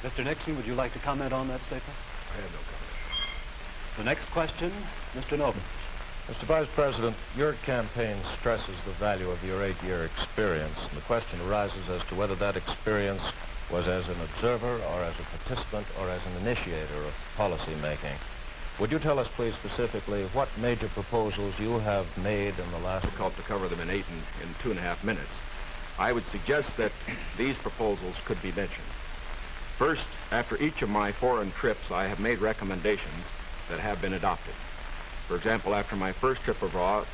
Mr. Nixon, would you like to comment on that statement? I have no comment. The next question, Mr. Novin. Mr. Vice President, your campaign stresses the value of your 8-year experience, and the question arises as to whether that experience was as an observer or as a participant or as an initiator of policy making. Would you tell us, please, specifically what major proposals you have made in the last... Difficult to cover them in 2.5 minutes. I would suggest that these proposals could be mentioned. First, after each of my foreign trips, I have made recommendations that have been adopted. For example, after my first trip abroad,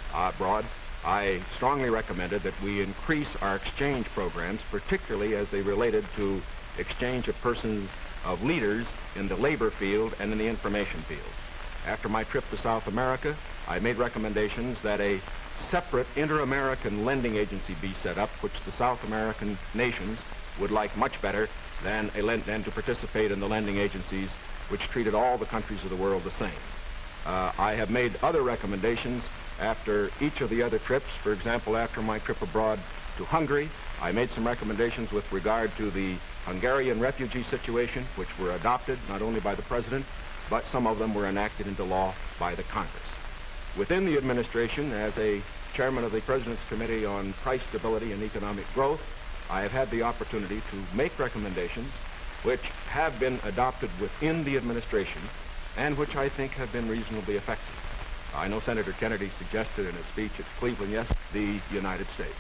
I strongly recommended that we increase our exchange programs, particularly as they related to exchange of persons, of leaders in the labor field and in the information field. After my trip to South America, I made recommendations that a separate inter-American lending agency be set up, which the South American nations would like much better than to participate in the lending agencies which treated all the countries of the world the same. I have made other recommendations after each of the other trips. For example, after my trip abroad to Hungary, I made some recommendations with regard to the Hungarian refugee situation, which were adopted not only by the President, but some of them were enacted into law by the Congress. Within the administration, as a chairman of the President's Committee on Price Stability and Economic Growth, I have had the opportunity to make recommendations which have been adopted within the administration and which I think have been reasonably effective. I know Senator Kennedy suggested in a speech at Cleveland yesterday, the United States.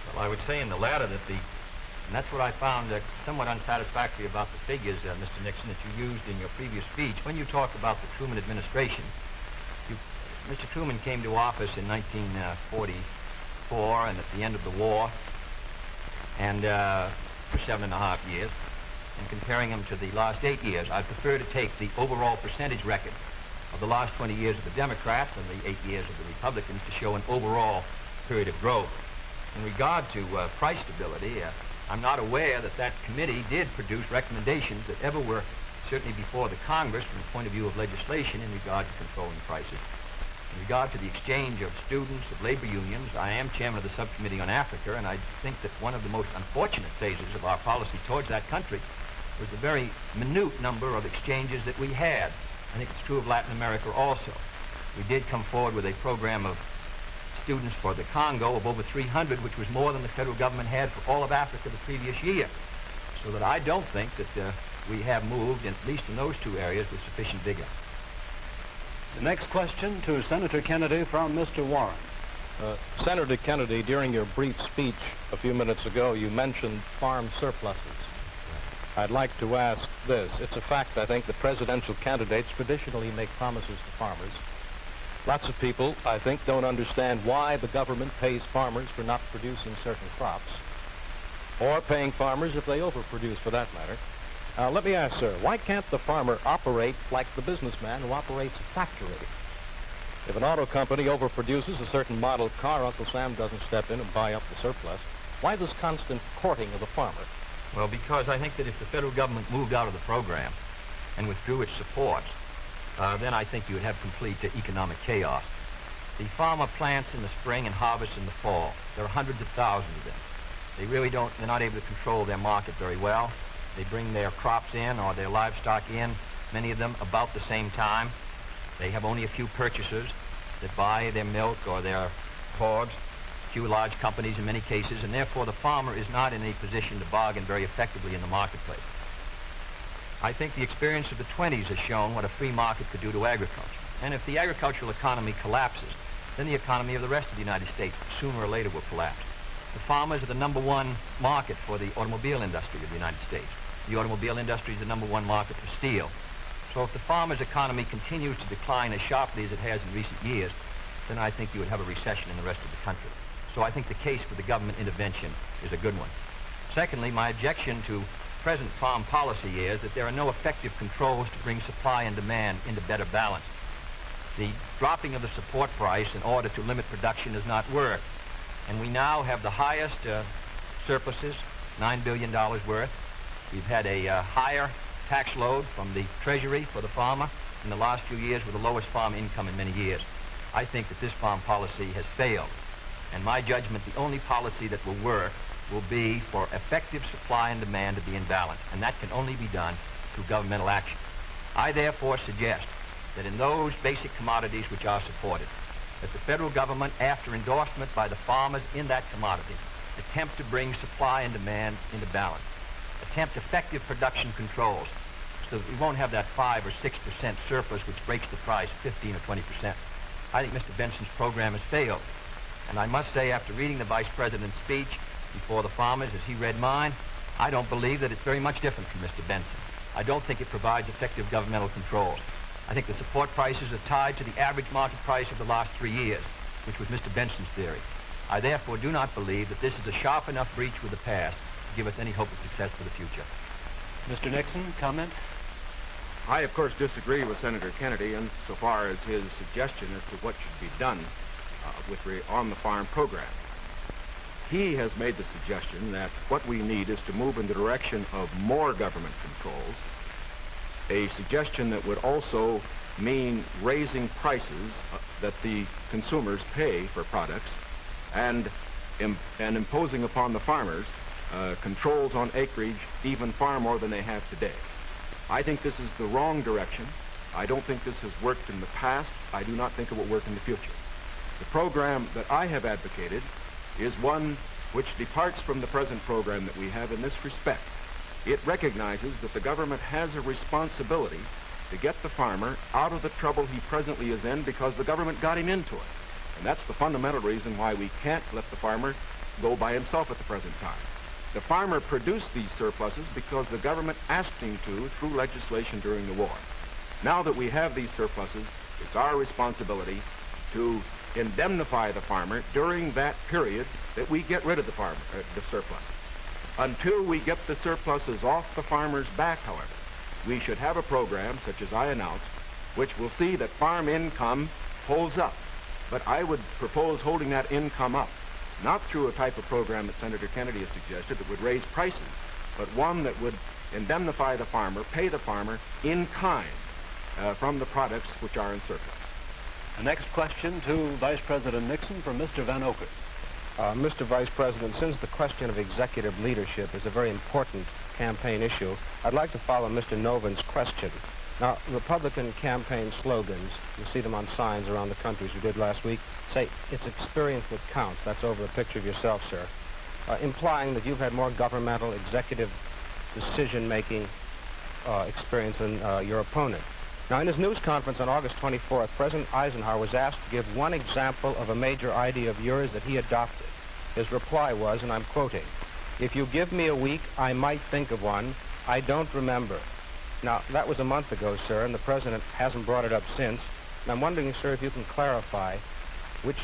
Well, I would say in the latter that and that's what I found somewhat unsatisfactory about the figures, Mr. Nixon, that you used in your previous speech. When you talk about the Truman administration, Mr. Truman came to office in 1944 and at the end of the war, and for 7.5 years. And comparing him to the last 8 years, I prefer to take the overall percentage record of the last 20 years of the Democrats and the 8 years of the Republicans to show an overall period of growth. In regard to price stability, I'm not aware that that committee did produce recommendations that ever were certainly before the Congress from the point of view of legislation in regard to controlling prices. In regard to the exchange of students, of labor unions, I am chairman of the subcommittee on Africa, and I think that one of the most unfortunate phases of our policy towards that country was the very minute number of exchanges that we had. I think it's true of Latin America also. We did come forward with a program of students for the Congo of over 300, which was more than the federal government had for all of Africa the previous year. So that I don't think that we have moved, at least in those two areas, with sufficient vigor. The next question to Senator Kennedy from Mr. Warren. Senator Kennedy, during your brief speech a few minutes ago, you mentioned farm surpluses. I'd like to ask this. It's a fact, I think, that presidential candidates traditionally make promises to farmers. Lots of people, I think, don't understand why the government pays farmers for not producing certain crops, or paying farmers if they overproduce, for that matter. Let me ask, sir, why can't the farmer operate like the businessman who operates a factory? If an auto company overproduces a certain model car, Uncle Sam doesn't step in and buy up the surplus. Why this constant courting of the farmer? Well, because I think that if the federal government moved out of the program and withdrew its support, then I think you would have complete economic chaos. The farmer plants in the spring and harvests in the fall. There are hundreds of thousands of them. They're not able to control their market very well. They bring their crops in or their livestock in, many of them about the same time. They have only a few purchasers that buy their milk or their hogs, few large companies in many cases, and therefore the farmer is not in a position to bargain very effectively in the marketplace. I think the experience of the 20s has shown what a free market could do to agriculture. And if the agricultural economy collapses, then the economy of the rest of the United States sooner or later will collapse. The farmers are the #1 market for the automobile industry of the United States. The automobile industry is the #1 market for steel. So if the farmer's economy continues to decline as sharply as it has in recent years, then I think you would have a recession in the rest of the country. So I think the case for the government intervention is a good one. Secondly, my objection to present farm policy is that there are no effective controls to bring supply and demand into better balance. The dropping of the support price in order to limit production does not work. And we now have the highest surpluses, $9 billion worth. We've had a higher tax load from the Treasury for the farmer in the last few years with the lowest farm income in many years. I think that this farm policy has failed. And my judgment, the only policy that will work will be for effective supply and demand to be in balance, and that can only be done through governmental action. I therefore suggest that in those basic commodities which are supported, that the federal government, after endorsement by the farmers in that commodity, attempt to bring supply and demand into balance, attempt effective production controls so that we won't have that 5 or 6% surplus which breaks the price 15 or 20%. I think Mr. Benson's program has failed. And I must say, after reading the Vice President's speech before the farmers as he read mine, I don't believe that it's very much different from Mr. Benson. I don't think it provides effective governmental controls. I think the support prices are tied to the average market price of the last 3 years, which was Mr. Benson's theory. I therefore do not believe that this is a sharp enough breach with the past to give us any hope of success for the future. Mr. Nixon, comment? I, of course, disagree with Senator Kennedy insofar as his suggestion as to what should be done on the farm program. He has made the suggestion that what we need is to move in the direction of more government controls, a suggestion that would also mean raising prices that the consumers pay for products and imposing upon the farmers controls on acreage even far more than they have today. I think this is the wrong direction. I don't think this has worked in the past. I do not think it will work in the future. The program that I have advocated is one which departs from the present program that we have in this respect. It recognizes that the government has a responsibility to get the farmer out of the trouble he presently is in because the government got him into it. And that's the fundamental reason why we can't let the farmer go by himself at the present time. The farmer produced these surpluses because the government asked him to through legislation during the war. Now that we have these surpluses, it's our responsibility to indemnify the farmer during that period that we get rid of the surpluses. Until we get the surpluses off the farmer's back, however, we should have a program, such as I announced, which will see that farm income holds up. But I would propose holding that income up, not through a type of program that Senator Kennedy has suggested that would raise prices, but one that would indemnify the farmer, pay the farmer in kind from the products which are in surplus. The next question to Vice President Nixon from Mr. Van Oker. Mr. Vice President, since the question of executive leadership is a very important campaign issue, I'd like to follow Mr. Novin's question. Now, Republican campaign slogans, you see them on signs around the country, as you did last week, say, it's experience that counts. That's over a picture of yourself, sir, implying that you've had more governmental executive decision-making experience than your opponent. Now, in his news conference on August 24th, President Eisenhower was asked to give one example of a major idea of yours that he adopted. His reply was, and I'm quoting, "If you give me a week, I might think of one. I don't remember." Now, that was a month ago, sir, and the President hasn't brought it up since. And I'm wondering, sir, if you can clarify which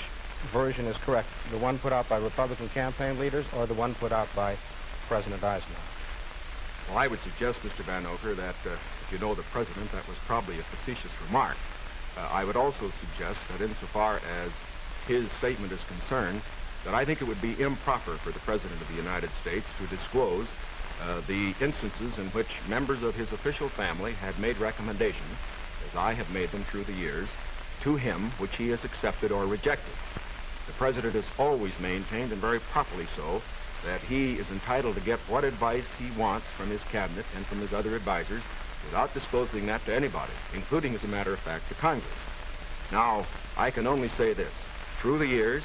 version is correct, the one put out by Republican campaign leaders or the one put out by President Eisenhower? Well, I would suggest, Mr. Van Oker, that if you know the President, that was probably a facetious remark. I would also suggest that insofar as his statement is concerned, that I think it would be improper for the President of the United States to disclose the instances in which members of his official family had made recommendations, as I have made them through the years, to him which he has accepted or rejected. The President has always maintained, and very properly so, that he is entitled to get what advice he wants from his cabinet and from his other advisors without disclosing that to anybody, including, as a matter of fact, to Congress. Now, I can only say this. Through the years,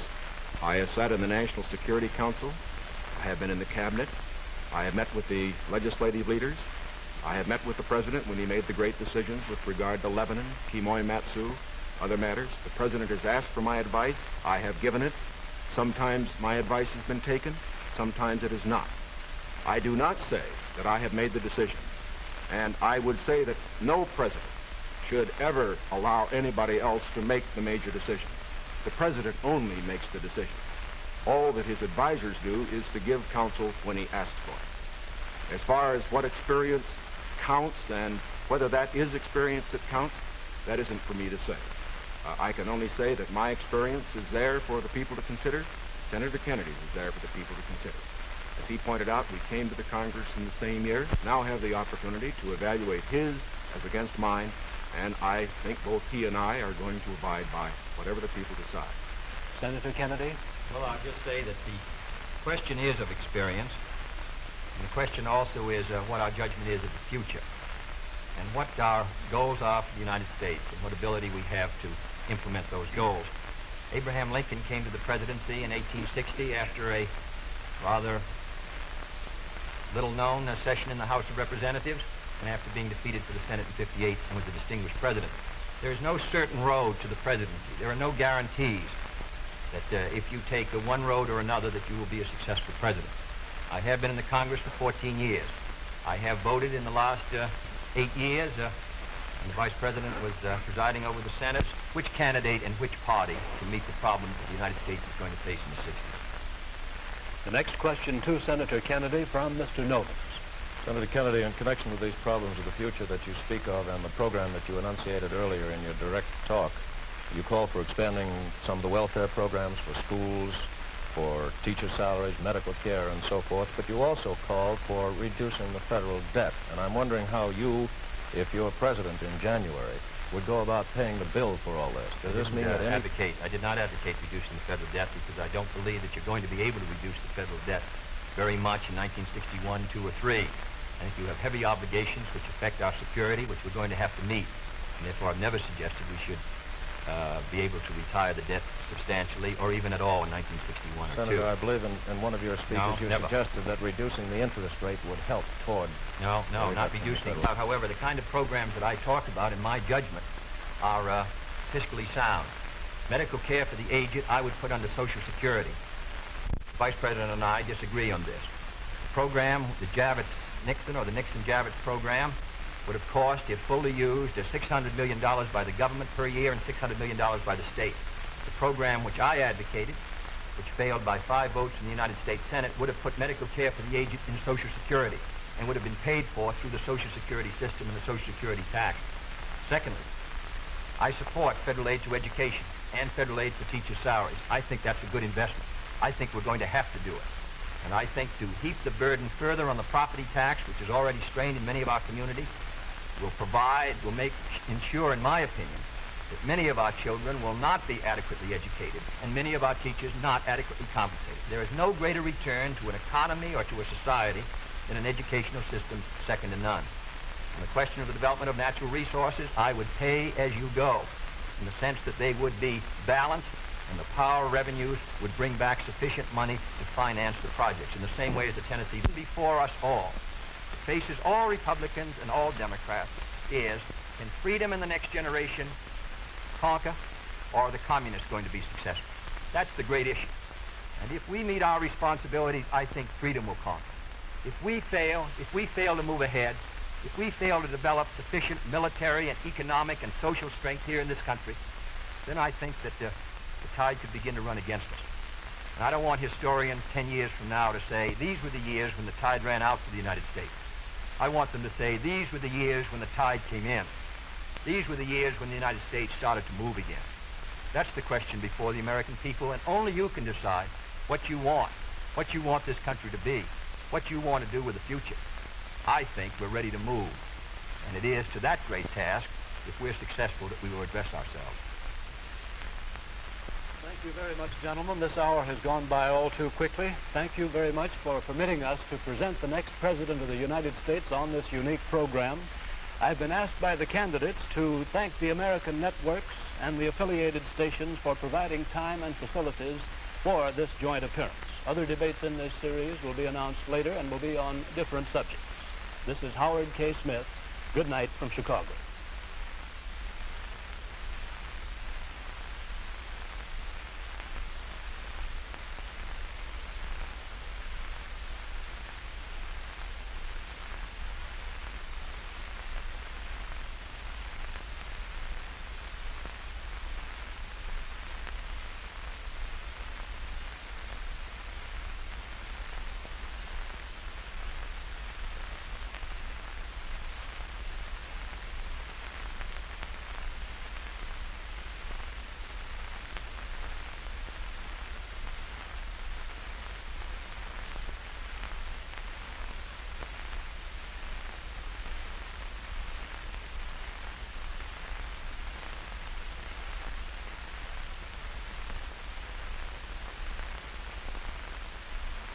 I have sat in the National Security Council. I have been in the cabinet. I have met with the legislative leaders. I have met with the President when he made the great decisions with regard to Lebanon, Kimoy Matsu, other matters. The President has asked for my advice. I have given it. Sometimes my advice has been taken. Sometimes it is not. I do not say that I have made the decision. And I would say that no president should ever allow anybody else to make the major decisions. The President only makes the decisions. All that his advisors do is to give counsel when he asks for it. As far as what experience counts and whether that is experience that counts, that isn't for me to say. I can only say that my experience is there for the people to consider. Senator Kennedy's is there for the people to consider. As he pointed out, we came to the Congress in the same year, now have the opportunity to evaluate his as against mine, and I think both he and I are going to abide by whatever the people decide. Senator Kennedy? Well, I'll just say that question is of experience, and the question also is what our judgment is of the future, and what our goals are for the United States, and what ability we have to implement those goals. Abraham Lincoln came to the presidency in 1860 after a rather little-known session in the House of Representatives, and after being defeated for the Senate in '58 and was a distinguished president. There is no certain road to the presidency. There are no guarantees that if you take one road or another that you will be a successful president. I have been in the Congress for 14 years. I have voted in the last 8 years, and the Vice President was presiding over the Senate, which candidate and which party to meet the problems that the United States is going to face in the 60s. The next question to Senator Kennedy from Mr. Nobles. Senator Kennedy, in connection with these problems of the future that you speak of and the program that you enunciated earlier in your direct talk, you call for expanding some of the welfare programs for schools, for teacher salaries, medical care, and so forth, but you also called for reducing the federal debt. And I'm wondering how you, if you're president in January, would go about paying the bill for all this. Does this mean that I did not advocate reducing the federal debt because I don't believe that you're going to be able to reduce the federal debt very much in 1961, 2, or 3. I think you have heavy obligations which affect our security, which we're going to have to meet. And therefore, I've never suggested we should be able to retire the debt substantially or even at all in 1961 or 2. Senator, I believe in one of your speeches you suggested that reducing the interest rate would help toward... No, not reducing. However, the kind of programs that I talk about, in my judgment, are fiscally sound. Medical care for the aged, I would put under Social Security. The Vice President and I disagree on this. The program, the Javits-Nixon or the Nixon-Javits program, would have cost, if fully used, $600 million by the government per year and $600 million by the state. The program which I advocated, which failed by 5 votes in the United States Senate, would have put medical care for the aged in Social Security and would have been paid for through the Social Security system and the Social Security tax. Secondly, I support federal aid to education and federal aid for teachers' salaries. I think that's a good investment. I think we're going to have to do it. And I think to heap the burden further on the property tax, which is already strained in many of our communities, will ensure, in my opinion, that many of our children will not be adequately educated and many of our teachers not adequately compensated. There is no greater return to an economy or to a society than an educational system second to none. On the question of the development of natural resources, I would pay as you go, in the sense that they would be balanced and the power revenues would bring back sufficient money to finance the projects, in the same way as the Tennessee before us all. Faces all Republicans and all Democrats is, can freedom in the next generation conquer, or are the communists going to be successful? That's the great issue. And if we meet our responsibilities, I think freedom will conquer. If we fail to move ahead, if we fail to develop sufficient military and economic and social strength here in this country, then I think that the tide could begin to run against us. And I don't want historians 10 years from now to say, these were the years when the tide ran out for the United States. I want them to say, these were the years when the tide came in. These were the years when the United States started to move again. That's the question before the American people, and only you can decide what you want this country to be, what you want to do with the future. I think we're ready to move, and it is to that great task, if we're successful, that we will address ourselves. Thank you very much, gentlemen. This hour has gone by all too quickly. Thank you very much for permitting us to present the next President of the United States on this unique program. I've been asked by the candidates to thank the American networks and the affiliated stations for providing time and facilities for this joint appearance. Other debates in this series will be announced later and will be on different subjects. This is Howard K. Smith. Good night from Chicago.